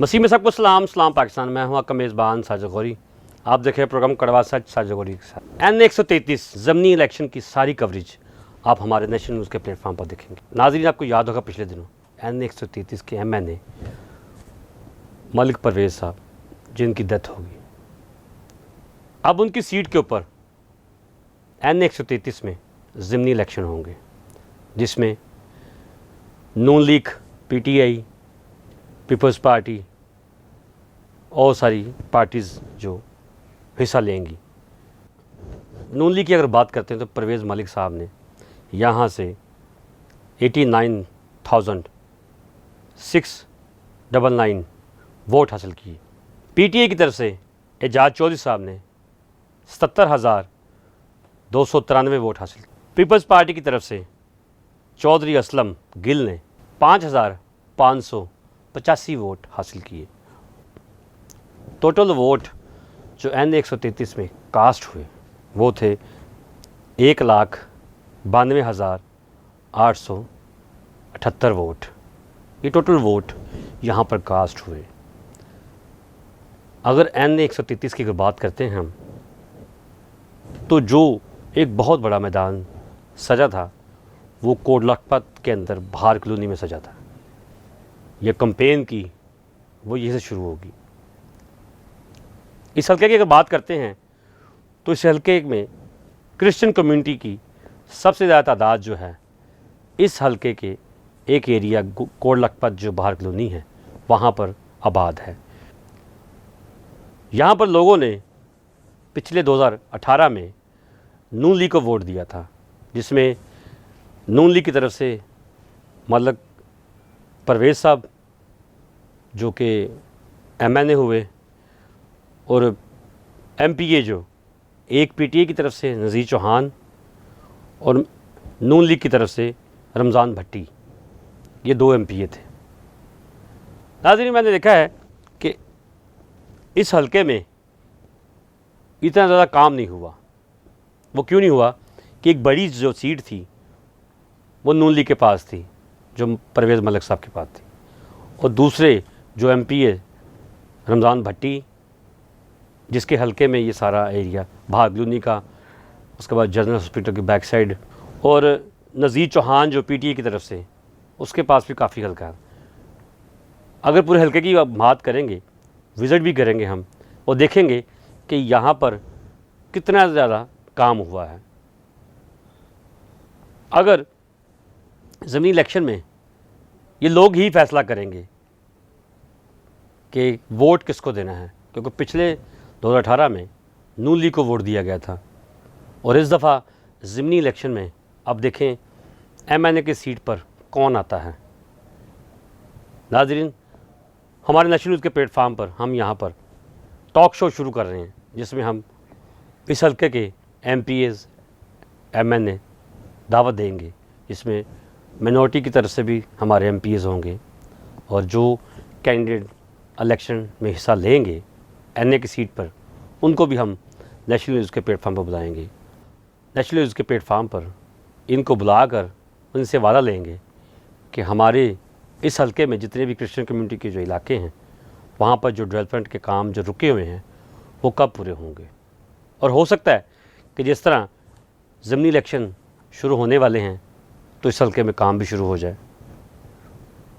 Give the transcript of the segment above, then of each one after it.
मसीह में सबको सलाम पाकिस्तान। मैं हूँ आपका मेज़बान साजिद गौरी। आप देख रहे हैं प्रोग्राम कड़वा सच साजिद गौरी के साथ। N133 ज़मीनी इलेक्शन की सारी कवरेज आप हमारे नेशनल न्यूज़ के प्लेटफॉर्म पर देखेंगे। नाज़रीन, आपको याद होगा पिछले दिनों N133 के MNA मलिक परवेज़ साहब जिनकी डेथ होगी, अब उनकी सीट के ऊपर N133 में ज़मीनी इलेक्शन होंगे, जिसमें नून लीग, PTI, पीपल्स पार्टी और सारी पार्टीज़ जो हिस्सा लेंगी। नून लीग की अगर बात करते हैं तो परवेज़ मलिक साहब ने यहाँ से 89,699 वोट हासिल किए। PTI की तरफ से एजाज चौधरी साहब ने 70,293 वोट हासिल किए। पीपल्स पार्टी की तरफ से चौधरी असलम गिल ने 5,585 वोट हासिल किए। टोटल वोट जो N133 में कास्ट हुए वो थे 1,92,878 वोट। ये टोटल वोट यहाँ पर कास्ट हुए। अगर N133 की अगर बात करते हैं हम, तो जो एक बहुत बड़ा मैदान सजा था वो कोट लखपत के अंदर भार कॉलोनी में सजा था। ये कैंपेन की वो यहीं से शुरू होगी। इस हल्के की अगर बात करते हैं तो इस हल्के में क्रिश्चियन कम्युनिटी की सबसे ज़्यादा तादाद जो है इस हल्के के एक एरिया कोट लखपत जो भार कॉलोनी है वहाँ पर आबाद है। यहाँ पर लोगों ने पिछले 2018 में नून लीग को वोट दिया था, जिसमें नून लीग की तरफ से मलिक परवेज़ साहब जो कि MNA हुए, और MPA जो एक PTI की तरफ से नज़ीर चौहान और नून लीग की तरफ से रमज़ान भट्टी, ये 2 MPA थे। नाज़रीन, मैंने देखा है कि इस हल्के में इतना ज़्यादा काम नहीं हुआ। वो क्यों नहीं हुआ कि एक बड़ी जो सीट थी वो नून लीग के पास थी, जो परवेज़ मलिक साहब के पास थी, और दूसरे जो MPA रमज़ान भट्टी जिसके हल्के में ये सारा एरिया भार कॉलोनी का, उसके बाद जनरल हॉस्पिटल की बैक साइड, और नज़ीर चौहान जो PTI की तरफ से उसके पास भी काफ़ी हल्का है। अगर पूरे हल्के की बात करेंगे, विज़िट भी करेंगे हम, और देखेंगे कि यहाँ पर कितना ज़्यादा काम हुआ है। अगर ज़मीनी इलेक्शन में ये लोग ही फैसला करेंगे कि वोट किसको देना है, क्योंकि पिछले 2018 में नून लीग को वोट दिया गया था, और इस दफ़ा ज़मीनी इलेक्शन में अब देखें MNA की सीट पर कौन आता है। नाज़रीन, हमारे नेशनल न्यूज़ के प्लेटफार्म पर हम यहाँ पर टॉक शो शुरू कर रहे हैं, जिसमें हम इस हल्के के MPAs MNA दावत देंगे, जिसमें मिनॉरिटी की तरफ से भी हमारे MPAs होंगे, और जो कैंडिडेट इलेक्शन में हिस्सा लेंगे NA की सीट पर उनको भी हम नेशनल न्यूज़ के प्लेटफार्म पर बुलाएंगे। नेशनल न्यूज़ के प्लेटफार्म पर इनको बुलाकर उनसे वादा लेंगे कि हमारे इस हल्के में जितने भी क्रिश्चियन कम्युनिटी के जो इलाके हैं वहाँ पर जो डेवलपमेंट के काम जो रुके हुए हैं वो कब पूरे होंगे। और हो सकता है कि जिस तरह ज़मीनी इलेक्शन शुरू होने वाले हैं तो इस हल्के में काम भी शुरू हो जाए,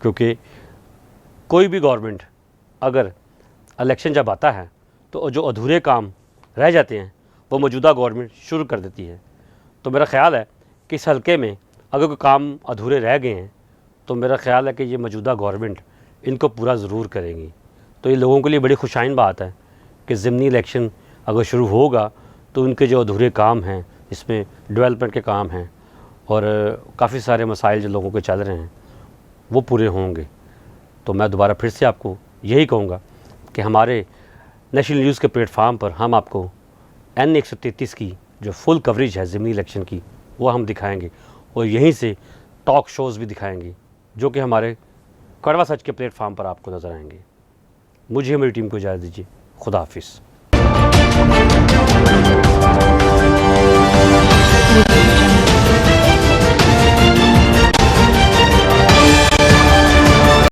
क्योंकि कोई भी गवर्नमेंट अगर इलेक्शन जब आता है तो जो अधूरे काम रह जाते हैं वो मौजूदा गवर्नमेंट शुरू कर देती है। तो मेरा ख़्याल है कि इस हल्के में अगर कोई काम अधूरे रह गए हैं तो मेरा ख़्याल है कि ये मौजूदा गवर्नमेंट इनको पूरा ज़रूर करेंगी। तो ये लोगों के लिए बड़ी खुशाइन बात है कि ज़मीनी इलेक्शन अगर शुरू होगा तो उनके जो अधूरे काम हैं, इसमें डेवलपमेंट के काम हैं और काफ़ी सारे मसाइल जो लोगों के चल रहे हैं वो पूरे होंगे। तो मैं दोबारा फिर से आपको यही कहूँगा कि हमारे नेशनल न्यूज़ के प्लेटफार्म पर हम आपको N133 की जो फुल कवरेज है ज़मीनी इलेक्शन की वो हम दिखाएंगे, और यहीं से टॉक शोज़ भी दिखाएंगे जो कि हमारे कड़वा सच के प्लेटफार्म पर आपको नज़र आएंगे। मुझे मेरी टीम को इजाज़त दीजिए। खुदा हाफिज़।